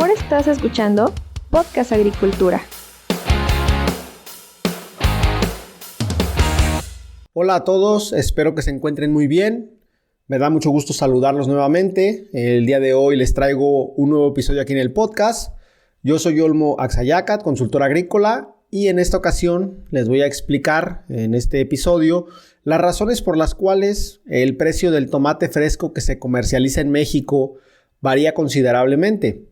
Ahora estás escuchando Podcast Agricultura. Hola a todos, espero que se encuentren muy bien. Me da mucho gusto saludarlos nuevamente. El día de hoy les traigo un nuevo episodio aquí en el podcast. Yo soy Olmo Axayacat, consultor agrícola, y en esta ocasión les voy a explicar en este episodio las razones por las cuales el precio del tomate fresco que se comercializa en México varía considerablemente,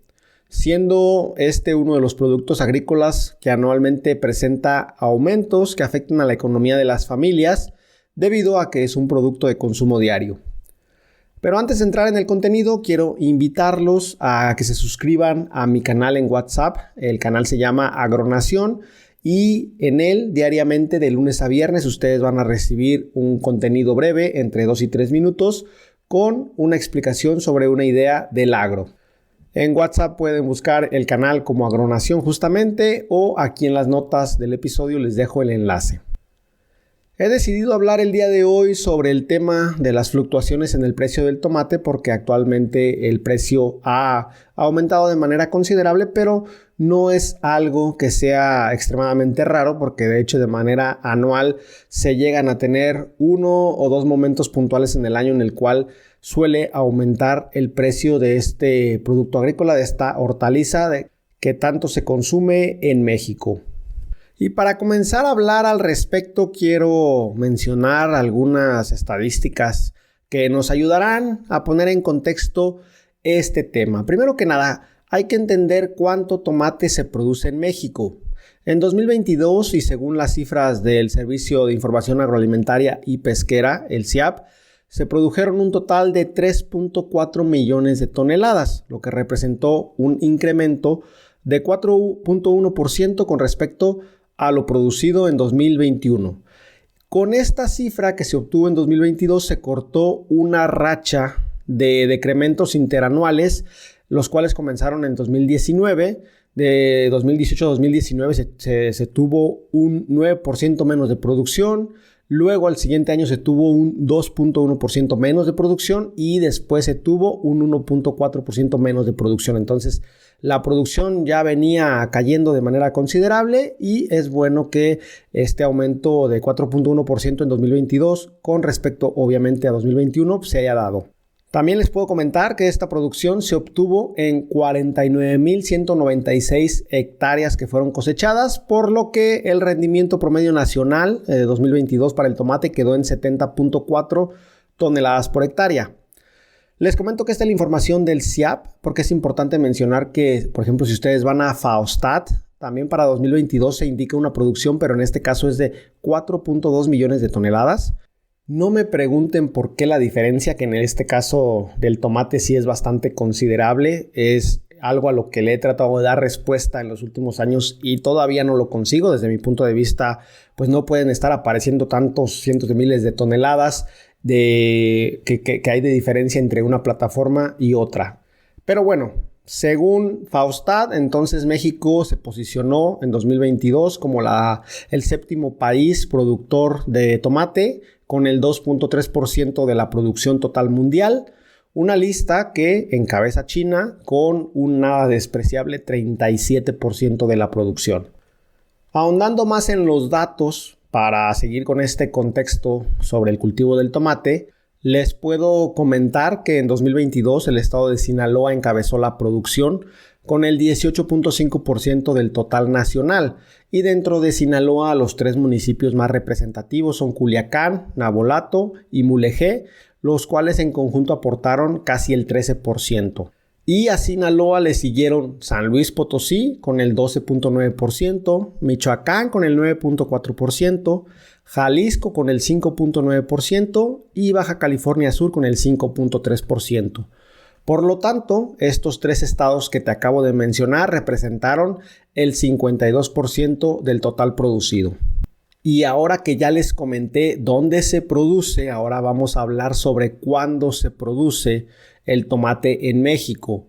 siendo este uno de los productos agrícolas que anualmente presenta aumentos que afectan a la economía de las familias debido a que es un producto de consumo diario. Pero antes de entrar en el contenido, quiero invitarlos a que se suscriban a mi canal en WhatsApp. El canal se llama Agronación y en él diariamente de lunes a viernes ustedes van a recibir un contenido breve entre 2 y 3 minutos con una explicación sobre una idea del agro. En WhatsApp pueden buscar el canal como Agronación justamente, o aquí en las notas del episodio les dejo el enlace. He decidido hablar el día de hoy sobre el tema de las fluctuaciones en el precio del tomate porque actualmente el precio ha aumentado de manera considerable, pero no es algo que sea extremadamente raro porque de hecho de manera anual se llegan a tener 1 o 2 momentos puntuales en el año en el cual suele aumentar el precio de este producto agrícola, de esta hortaliza que tanto se consume en México. Y para comenzar a hablar al respecto, quiero mencionar algunas estadísticas que nos ayudarán a poner en contexto este tema. Primero que nada, hay que entender cuánto tomate se produce en México. En 2022, y según las cifras del Servicio de Información Agroalimentaria y Pesquera, el SIAP, se produjeron un total de 3.4 millones de toneladas, lo que representó un incremento de 4.1% con respecto a lo producido en 2021. Con esta cifra que se obtuvo en 2022 se cortó una racha de decrementos interanuales, los cuales comenzaron en 2019. De 2018 a 2019 se tuvo un 9% menos de producción. Luego al siguiente año se tuvo un 2.1% menos de producción y después se tuvo un 1.4% menos de producción. Entonces la producción ya venía cayendo de manera considerable y es bueno que este aumento de 4.1% en 2022 con respecto obviamente a 2021 se haya dado. También les puedo comentar que esta producción se obtuvo en 49.196 hectáreas que fueron cosechadas, por lo que el rendimiento promedio nacional de 2022 para el tomate quedó en 70.4 toneladas por hectárea. Les comento que esta es la información del SIAP porque es importante mencionar que, por ejemplo, si ustedes van a FAOSTAT, también para 2022 se indica una producción, pero en este caso es de 4.2 millones de toneladas. No me pregunten por qué la diferencia, que en este caso del tomate sí es bastante considerable. Es algo a lo que le he tratado de dar respuesta en los últimos años y todavía no lo consigo. Desde mi punto de vista, pues no pueden estar apareciendo tantos cientos de miles de toneladas que hay de diferencia entre una plataforma y otra. Pero bueno, según FAOSTAT, entonces México se posicionó en 2022 como el séptimo país productor de tomate, con el 2.3% de la producción total mundial, una lista que encabeza China con un nada despreciable 37% de la producción. Ahondando más en los datos, para seguir con este contexto sobre el cultivo del tomate, les puedo comentar que en 2022 el estado de Sinaloa encabezó la producción con el 18.5% del total nacional, y dentro de Sinaloa los 3 municipios más representativos son Culiacán, Navolato y Mulegé, los cuales en conjunto aportaron casi el 13%. Y a Sinaloa le siguieron San Luis Potosí con el 12.9%, Michoacán con el 9.4%, Jalisco con el 5.9% y Baja California Sur con el 5.3%. Por lo tanto, estos 3 estados que te acabo de mencionar representaron el 52% del total producido. Y ahora que ya les comenté dónde se produce, ahora vamos a hablar sobre cuándo se produce el tomate en México.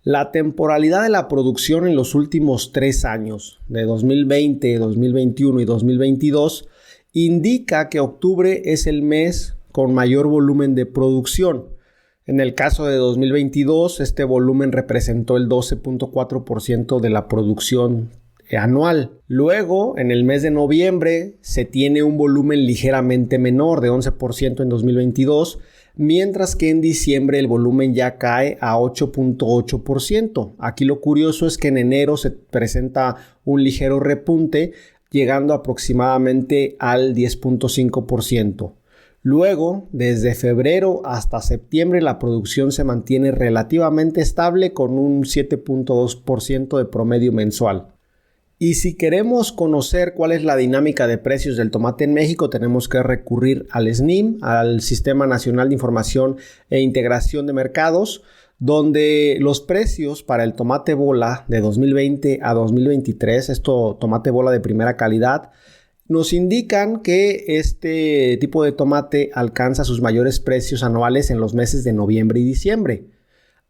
La temporalidad de la producción en los últimos 3 años, de 2020, 2021 y 2022, indica que octubre es el mes con mayor volumen de producción. En el caso de 2022, este volumen representó el 12.4% de la producción anual. Luego, en el mes de noviembre, se tiene un volumen ligeramente menor de 11% en 2022, mientras que en diciembre el volumen ya cae a 8.8%. Aquí lo curioso es que en enero se presenta un ligero repunte, llegando aproximadamente al 10.5%. Luego, desde febrero hasta septiembre, la producción se mantiene relativamente estable con un 7.2% de promedio mensual. Y si queremos conocer cuál es la dinámica de precios del tomate en México, tenemos que recurrir al SNIM, al Sistema Nacional de Información e Integración de Mercados, donde los precios para el tomate bola de 2020 a 2023, tomate bola de primera calidad, nos indican que este tipo de tomate alcanza sus mayores precios anuales en los meses de noviembre y diciembre.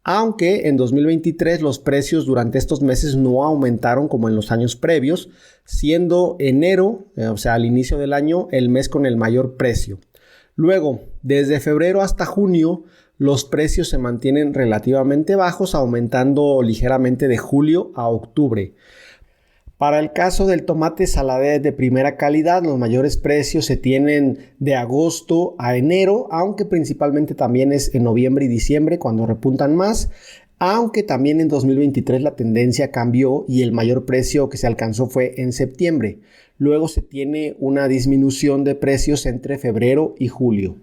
Aunque en 2023 los precios durante estos meses no aumentaron como en los años previos, siendo enero, o sea, al inicio del año, el mes con el mayor precio. Luego, desde febrero hasta junio, los precios se mantienen relativamente bajos, aumentando ligeramente de julio a octubre. Para el caso del tomate saladez de primera calidad, los mayores precios se tienen de agosto a enero, aunque principalmente también es en noviembre y diciembre cuando repuntan más, aunque también en 2023 la tendencia cambió y el mayor precio que se alcanzó fue en septiembre. Luego se tiene una disminución de precios entre febrero y julio.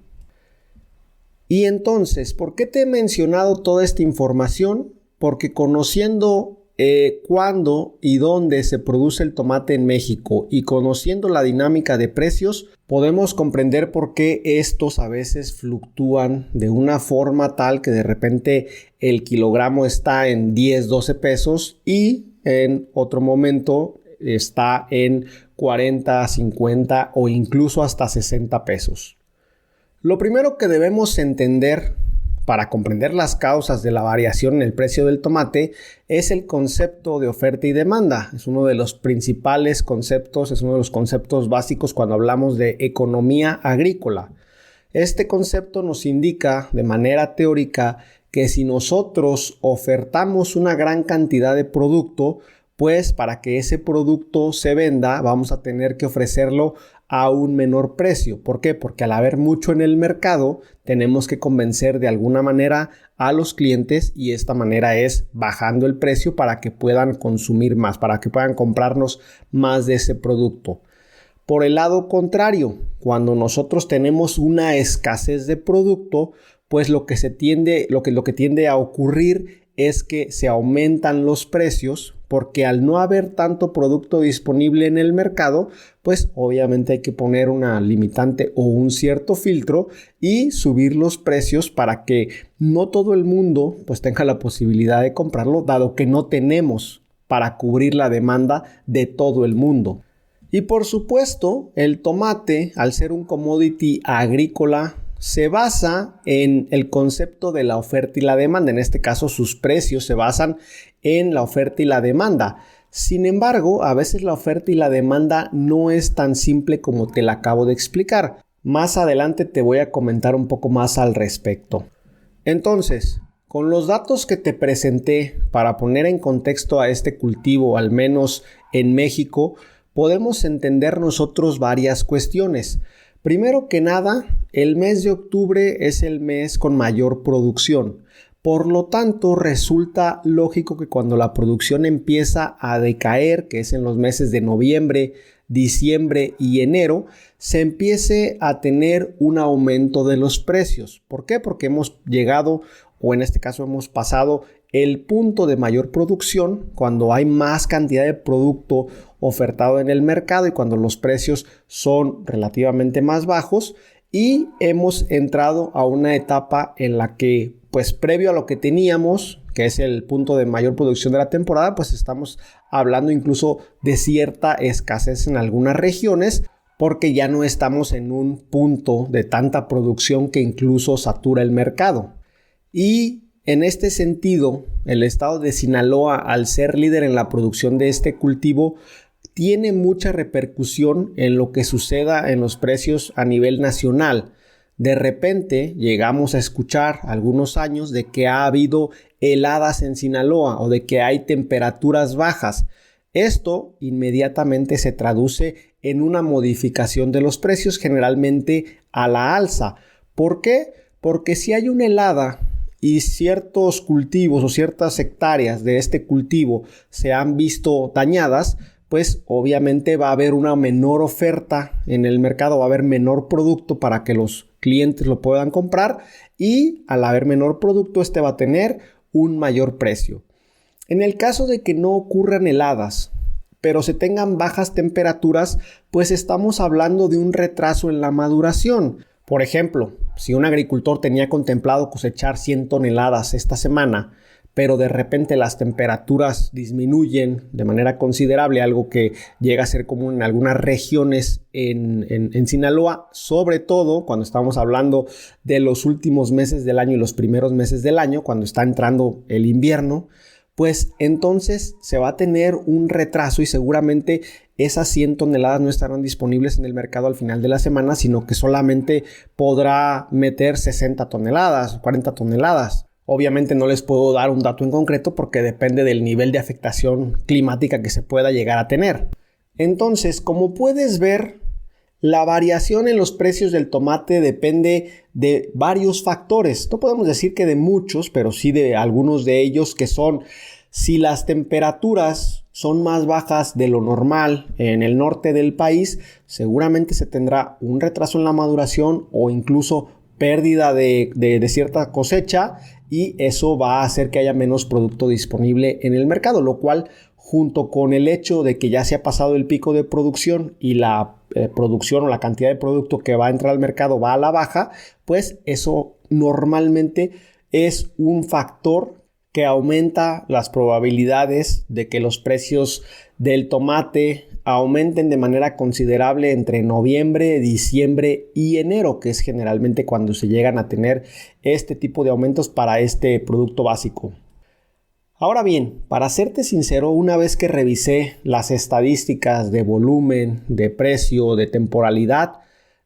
Y entonces, ¿por qué te he mencionado toda esta información? Porque conociendo cuándo y dónde se produce el tomate en México y conociendo la dinámica de precios, podemos comprender por qué estos a veces fluctúan de una forma tal que de repente el kilogramo está en 10, 12 pesos y en otro momento está en 40, 50 o incluso hasta 60 pesos. Lo primero que debemos entender para comprender las causas de la variación en el precio del tomate es el concepto de oferta y demanda. Es uno de los principales conceptos, es uno de los conceptos básicos cuando hablamos de economía agrícola. Este concepto nos indica de manera teórica que si nosotros ofertamos una gran cantidad de producto, pues para que ese producto se venda vamos a tener que ofrecerlo a un menor precio. ¿Por qué? Porque al haber mucho en el mercado tenemos que convencer de alguna manera a los clientes y esta manera es bajando el precio para que puedan consumir más, para que puedan comprarnos más de ese producto. Por el lado contrario, cuando nosotros tenemos una escasez de producto, pues lo que tiende a ocurrir es que se aumentan los precios porque al no haber tanto producto disponible en el mercado, pues obviamente hay que poner una limitante o un cierto filtro y subir los precios para que no todo el mundo pues tenga la posibilidad de comprarlo, dado que no tenemos para cubrir la demanda de todo el mundo. Y por supuesto, el tomate, al ser un commodity agrícola, se basa en el concepto de la oferta y la demanda. En este caso, sus precios se basan en la oferta y la demanda. Sin embargo, a veces la oferta y la demanda no es tan simple como te la acabo de explicar. Más adelante te voy a comentar un poco más al respecto. Entonces, con los datos que te presenté para poner en contexto a este cultivo, al menos en México, podemos entender nosotros varias cuestiones. Primero que nada, el mes de octubre es el mes con mayor producción. Por lo tanto, resulta lógico que cuando la producción empieza a decaer, que es en los meses de noviembre, diciembre y enero, se empiece a tener un aumento de los precios. ¿Por qué? Porque hemos llegado, o en este caso hemos pasado, el punto de mayor producción cuando hay más cantidad de producto ofertado en el mercado y cuando los precios son relativamente más bajos, y hemos entrado a una etapa en la que, pues previo a lo que teníamos, que es el punto de mayor producción de la temporada, pues estamos hablando incluso de cierta escasez en algunas regiones, porque ya no estamos en un punto de tanta producción que incluso satura el mercado. Y en este sentido, el estado de Sinaloa, al ser líder en la producción de este cultivo, tiene mucha repercusión en lo que suceda en los precios a nivel nacional, de repente llegamos a escuchar algunos años de que ha habido heladas en Sinaloa o de que hay temperaturas bajas. Esto inmediatamente se traduce en una modificación de los precios, generalmente a la alza. ¿Por qué? Porque si hay una helada y ciertos cultivos o ciertas hectáreas de este cultivo se han visto dañadas, pues obviamente va a haber una menor oferta en el mercado, va a haber menor producto para que los clientes lo puedan comprar y al haber menor producto este va a tener un mayor precio. En el caso de que no ocurran heladas, pero se tengan bajas temperaturas, pues estamos hablando de un retraso en la maduración. Por ejemplo, si un agricultor tenía contemplado cosechar 100 toneladas esta semana, pero de repente las temperaturas disminuyen de manera considerable, algo que llega a ser común en algunas regiones en Sinaloa, sobre todo cuando estamos hablando de los últimos meses del año y los primeros meses del año, cuando está entrando el invierno, pues entonces se va a tener un retraso y seguramente esas 100 toneladas no estarán disponibles en el mercado al final de la semana, sino que solamente podrá meter 60 toneladas, 40 toneladas. Obviamente no les puedo dar un dato en concreto porque depende del nivel de afectación climática que se pueda llegar a tener. Entonces, como puedes ver, la variación en los precios del tomate depende de varios factores. No podemos decir que de muchos, pero sí de algunos de ellos, que son si las temperaturas son más bajas de lo normal en el norte del país, seguramente se tendrá un retraso en la maduración o incluso pérdida de cierta cosecha, y eso va a hacer que haya menos producto disponible en el mercado, lo cual, junto con el hecho de que ya se ha pasado el pico de producción y la producción o la cantidad de producto que va a entrar al mercado va a la baja, pues eso normalmente es un factor que aumenta las probabilidades de que los precios del tomate aumenten de manera considerable entre noviembre, diciembre y enero, que es generalmente cuando se llegan a tener este tipo de aumentos para este producto básico. Ahora bien, para serte sincero, una vez que revisé las estadísticas de volumen, de precio, de temporalidad,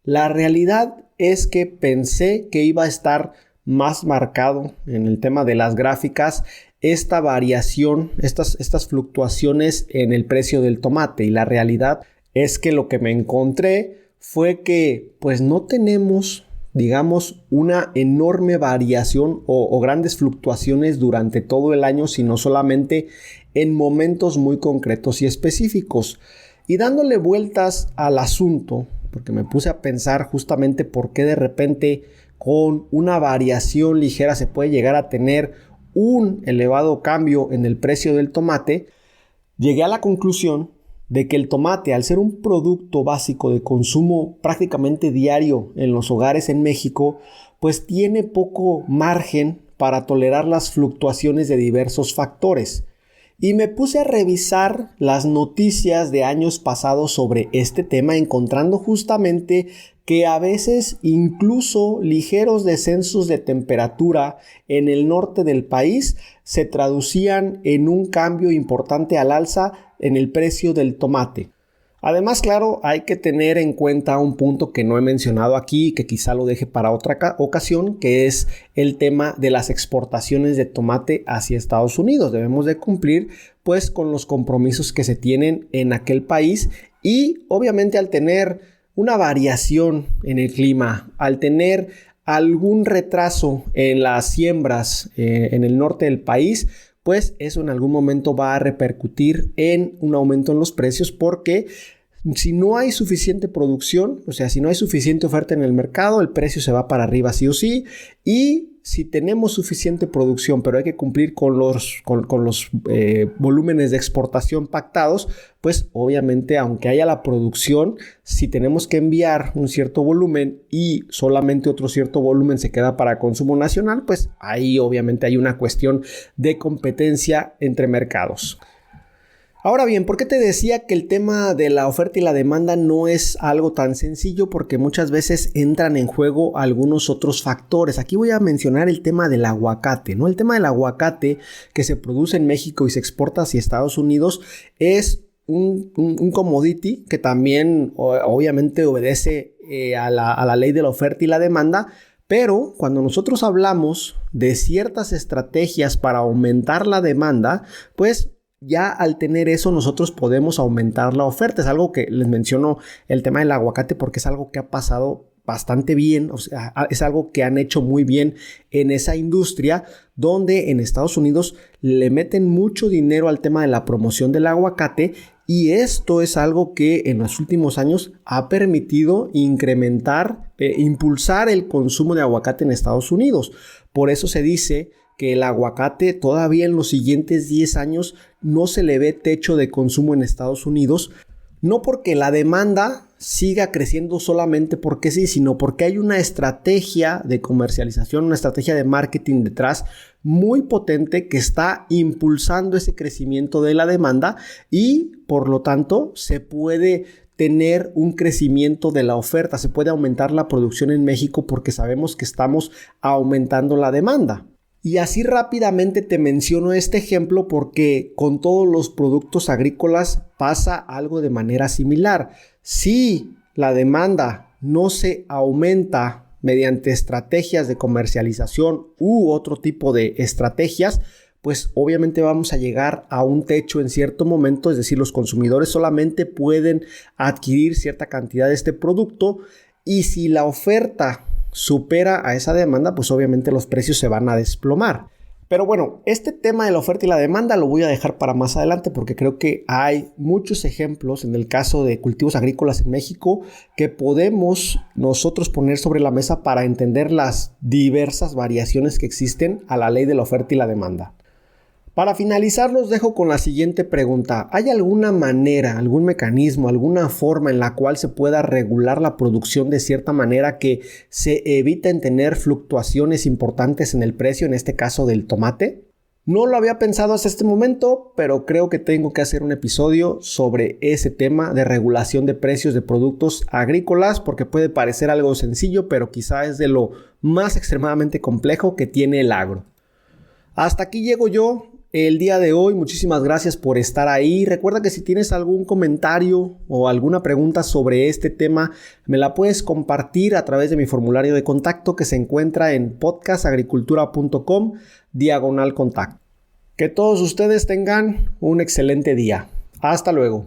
la realidad es que pensé que iba a estar más marcado en el tema de las gráficas esta variación, estas fluctuaciones en el precio del tomate, y la realidad es que lo que me encontré fue que pues no tenemos, digamos, una enorme variación o grandes fluctuaciones durante todo el año, sino solamente en momentos muy concretos y específicos. Y dándole vueltas al asunto, porque me puse a pensar justamente por qué de repente con una variación ligera se puede llegar a tener un elevado cambio en el precio del tomate, llegué a la conclusión de que el tomate, al ser un producto básico de consumo prácticamente diario en los hogares en México, pues tiene poco margen para tolerar las fluctuaciones de diversos factores. Y me puse a revisar las noticias de años pasados sobre este tema, encontrando justamente que a veces incluso ligeros descensos de temperatura en el norte del país se traducían en un cambio importante al alza en el precio del tomate. Además, claro, hay que tener en cuenta un punto que no he mencionado aquí, que quizá lo deje para otra ocasión, que es el tema de las exportaciones de tomate hacia Estados Unidos. Debemos de cumplir pues con los compromisos que se tienen en aquel país, y obviamente al tener una variación en el clima, al tener algún retraso en las siembras en el norte del país, pues eso en algún momento va a repercutir en un aumento en los precios, porque si no hay suficiente producción, o sea, si no hay suficiente oferta en el mercado, el precio se va para arriba sí o sí. Y si tenemos suficiente producción, pero hay que cumplir con los volúmenes de exportación pactados, pues obviamente, aunque haya la producción, si tenemos que enviar un cierto volumen y solamente otro cierto volumen se queda para consumo nacional, pues ahí obviamente hay una cuestión de competencia entre mercados. Ahora bien, ¿por qué te decía que el tema de la oferta y la demanda no es algo tan sencillo? Porque muchas veces entran en juego algunos otros factores. Aquí voy a mencionar el tema del aguacate, ¿no? El tema del aguacate que se produce en México y se exporta hacia Estados Unidos es un commodity que también obviamente obedece a la ley de la oferta y la demanda, pero cuando nosotros hablamos de ciertas estrategias para aumentar la demanda, pues ya al tener eso nosotros podemos aumentar la oferta. Es algo que les menciono el tema del aguacate porque es algo que ha pasado bastante bien, o sea, es algo que han hecho muy bien en esa industria, donde en Estados Unidos le meten mucho dinero al tema de la promoción del aguacate, y esto es algo que en los últimos años ha permitido incrementar, impulsar el consumo de aguacate en Estados Unidos. Por eso se dice que el aguacate todavía en los siguientes 10 años no se le ve techo de consumo en Estados Unidos, no porque la demanda siga creciendo solamente porque sí, sino porque hay una estrategia de comercialización, una estrategia de marketing detrás muy potente que está impulsando ese crecimiento de la demanda, y por lo tanto se puede tener un crecimiento de la oferta, se puede aumentar la producción en México porque sabemos que estamos aumentando la demanda. Y así rápidamente te menciono este ejemplo porque con todos los productos agrícolas pasa algo de manera similar. Si la demanda no se aumenta mediante estrategias de comercialización u otro tipo de estrategias, pues obviamente vamos a llegar a un techo en cierto momento, es decir, los consumidores solamente pueden adquirir cierta cantidad de este producto, y si la oferta supera a esa demanda, pues obviamente los precios se van a desplomar. Pero bueno, este tema de la oferta y la demanda lo voy a dejar para más adelante porque creo que hay muchos ejemplos en el caso de cultivos agrícolas en México que podemos nosotros poner sobre la mesa para entender las diversas variaciones que existen a la ley de la oferta y la demanda. Para finalizar, los dejo con la siguiente pregunta. ¿Hay alguna manera, algún mecanismo, alguna forma en la cual se pueda regular la producción de cierta manera que se eviten tener fluctuaciones importantes en el precio, en este caso del tomate? No lo había pensado hasta este momento, pero creo que tengo que hacer un episodio sobre ese tema de regulación de precios de productos agrícolas, porque puede parecer algo sencillo, pero quizá es de lo más extremadamente complejo que tiene el agro. Hasta aquí llego yo el día de hoy. Muchísimas gracias por estar ahí. Recuerda que si tienes algún comentario o alguna pregunta sobre este tema, me la puedes compartir a través de mi formulario de contacto que se encuentra en podcastagricultura.com/contacto. Que todos ustedes tengan un excelente día. Hasta luego.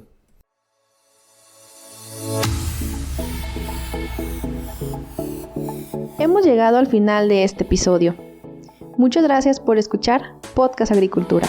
Hemos llegado al final de este episodio. Muchas gracias por escuchar Podcast Agricultura.